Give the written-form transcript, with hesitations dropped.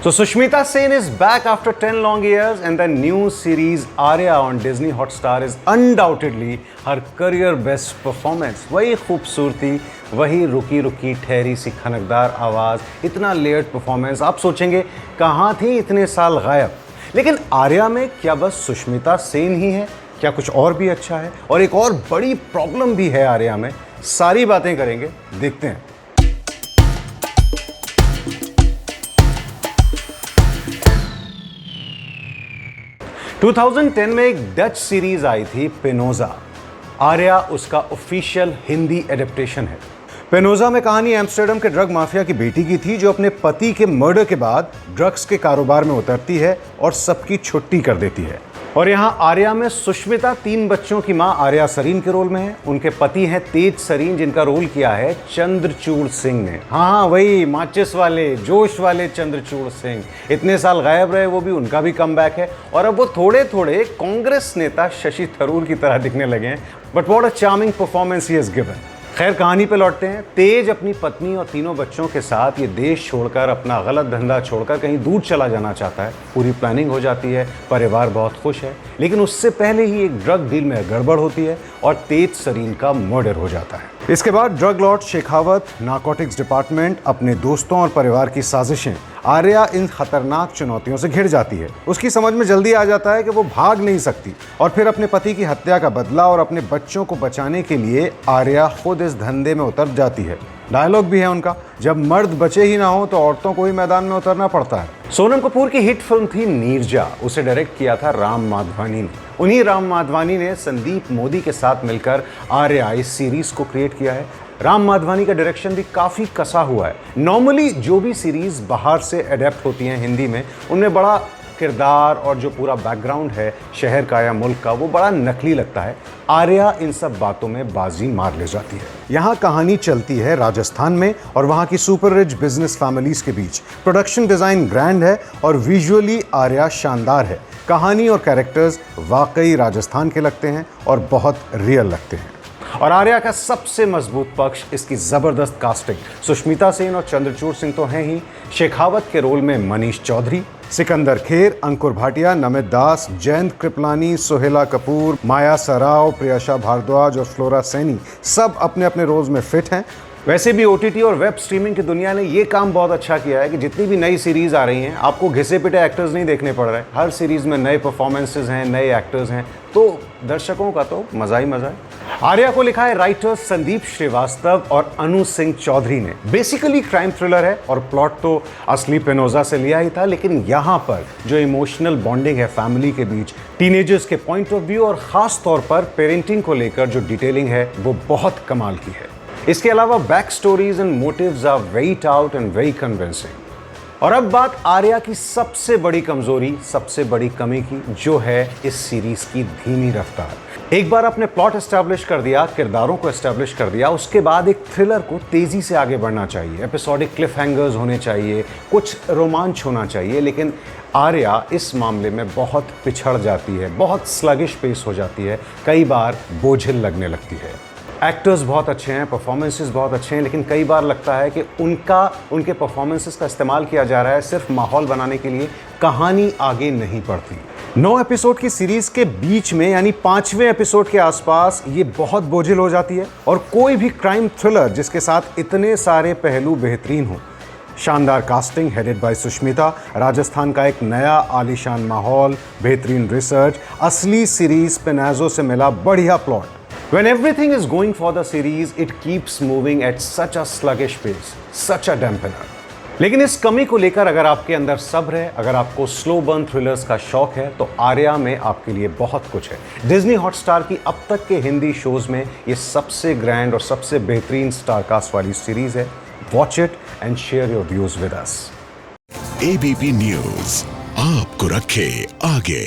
So Sushmita Sen is back after 10 long years, and the new series Arya on Disney Hotstar is undoubtedly her career best performance. वही खूबसूरती, वही रुकी रुकी ठहरी सी खनकदार आवाज़, इतना लेयर्ड परफॉर्मेंस। आप सोचेंगे कहाँ थी इतने साल गायब, लेकिन आर्या में क्या बस सुष्मिता सेन ही है? क्या कुछ और भी अच्छा है? और एक और बड़ी प्रॉब्लम भी है आर्या में। सारी बातें करेंगे, देखते हैं। टू 2010 में एक डच सीरीज आई थी पेनोजा। आर्या उसका ऑफिशियल हिंदी एडेप्टेशन है। पेनोजा में कहानी एम्स्टर्डम के ड्रग माफिया की बेटी की थी जो अपने पति के मर्डर के बाद ड्रग्स के कारोबार में उतरती है और सबकी छुट्टी कर देती है। और यहाँ आर्या में सुष्मिता 3 बच्चों की मां आर्या सरीन के रोल में है। उनके पति हैं तेज सरीन, जिनका रोल किया है चंद्रचूड़ सिंह ने। हाँ, वही माचिस वाले, जोश वाले चंद्रचूड़ सिंह। इतने साल गायब रहे, वो भी, उनका भी कमबैक है। और अब वो थोड़े थोड़े कांग्रेस नेता शशि थरूर की तरह दिखने लगे हैं। But what a charming performance he has given. खैर, कहानी पे लौटते हैं। तेज अपनी पत्नी और 3 बच्चों के साथ ये देश छोड़कर, अपना गलत धंधा छोड़कर कहीं दूर चला जाना चाहता है। पूरी प्लानिंग हो जाती है, परिवार बहुत खुश है, लेकिन उससे पहले ही एक ड्रग डील में गड़बड़ होती है और तेज सरीन का मर्डर हो जाता है। इसके बाद drug Lord Shekhawat, narcotics department, अपने दोस्तों और परिवार की साजिशें, आर्या इन खतरनाक चुनौतियों से घिर जाती है। उसकी समझ में जल्दी आ जाता है कि वो भाग नहीं सकती और फिर अपने पति की हत्या का बदला और अपने बच्चों को बचाने के लिए आर्या खुद इस धंधे में उतर जाती है। डायलॉग भी है उनका, जब मर्द बचे ही ना हो तो औरतों को ही मैदान में उतरना पड़ता है। सोनम कपूर की हिट फिल्म थी नीरजा। उसे डायरेक्ट किया था राम माधवानी ने। उन्हीं राम माधवानी ने संदीप मोदी के साथ मिलकर आर्या इस सीरीज को क्रिएट किया है। राम माधवानी का डायरेक्शन भी काफ़ी कसा हुआ है। नॉर्मली जो भी सीरीज़ बाहर से अडेप्ट होती हैं हिंदी में, उनमें बड़ा किरदार और जो पूरा बैकग्राउंड है शहर का या मुल्क का, वो बड़ा नकली लगता है। आर्या इन सब बातों में बाजी मार ले जाती है। यहाँ कहानी चलती है राजस्थान में और वहाँ की सुपर रिच बिजनेस फैमिलीज के बीच। प्रोडक्शन डिज़ाइन ग्रैंड है और विजुअली आर्या शानदार है। कहानी और कैरेक्टर्स वाकई राजस्थान के लगते हैं और बहुत रियल लगते हैं। और आर्या का सबसे मजबूत पक्ष इसकी ज़बरदस्त कास्टिंग। सुष्मिता सेन और चंद्रचूड़ सिंह तो हैं ही, शेखावत के रोल में मनीष चौधरी, सिकंदर खेर, अंकुर भाटिया, नमित दास, जयंत कृपलानी, सोहेला कपूर, माया सराव, प्रियशा भारद्वाज और फ्लोरा सैनी सब अपने अपने रोल्स में फिट हैं। वैसे भी OTT और वेब स्ट्रीमिंग की दुनिया ने ये काम बहुत अच्छा किया है कि जितनी भी नई सीरीज आ रही हैं, आपको घिसे पिटे एक्टर्स नहीं देखने पड़ रहे हैं। हर सीरीज में नए परफॉर्मेंसेज हैं, नए एक्टर्स हैं, तो दर्शकों का तो मजा ही मजा है। आर्या को लिखा है राइटर्स संदीप श्रीवास्तव और अनु सिंह चौधरी ने। बेसिकली क्राइम थ्रिलर है और प्लॉट तो असली पेनोजा से लिया ही था, लेकिन यहाँ पर जो इमोशनल बॉन्डिंग है फैमिली के बीच, टीनेजर्स के पॉइंट ऑफ व्यू और ख़ास तौर पर पेरेंटिंग को लेकर जो डिटेलिंग है, वो बहुत कमाल की है। इसके अलावा back stories and motives are very taut and very convincing. और अब बात आर्या की सबसे बड़ी कमजोरी, सबसे बड़ी कमी की, जो है इस सीरीज की धीमी रफ्तार। एक बार आपने प्लॉट एस्टैब्लिश कर दिया, किरदारों को एस्टैब्लिश कर दिया, उसके बाद एक थ्रिलर को तेजी से आगे बढ़ना चाहिए। एपिसोडिक क्लिफ हैंगर्स होने चाहिए, कुछ रोमांच होना चाहिए, लेकिन आर्या इस मामले में बहुत पिछड़ जाती है, बहुत स्लगिश पेस हो जाती है, कई बार बोझिल लगने लगती है। एक्टर्स बहुत अच्छे हैं, परफॉर्मेंसेस बहुत अच्छे हैं, लेकिन कई बार लगता है कि उनके परफॉर्मेंसेस का इस्तेमाल किया जा रहा है सिर्फ माहौल बनाने के लिए, कहानी आगे नहीं बढ़ती। 9 एपिसोड की सीरीज के बीच में, यानी 5वें एपिसोड के आसपास, ये बहुत बोझिल हो जाती है। और कोई भी क्राइम थ्रिलर जिसके साथ इतने सारे पहलू बेहतरीन हो, शानदार casting headed by Sushmita, Rajasthan का एक नया आलीशान माहौल, बेहतरीन रिसर्च, असली सीरीज पेनाजो से मिला बढ़िया plot. When everything is going for the series, it keeps moving at such a sluggish pace, such a dampener. लेकिन इस कमी को लेकर अगर आपके अंदर सब्र है, अगर आपको स्लो बर्न थ्रिलर्स का शौक है, तो आर्या में आपके लिए बहुत कुछ है। डिज्नी हॉटस्टार की अब तक के हिंदी शोज में ये सबसे ग्रैंड और सबसे बेहतरीन स्टारकास्ट वाली सीरीज है। Watch it and share your views with us. ABP news आपको रखे आगे।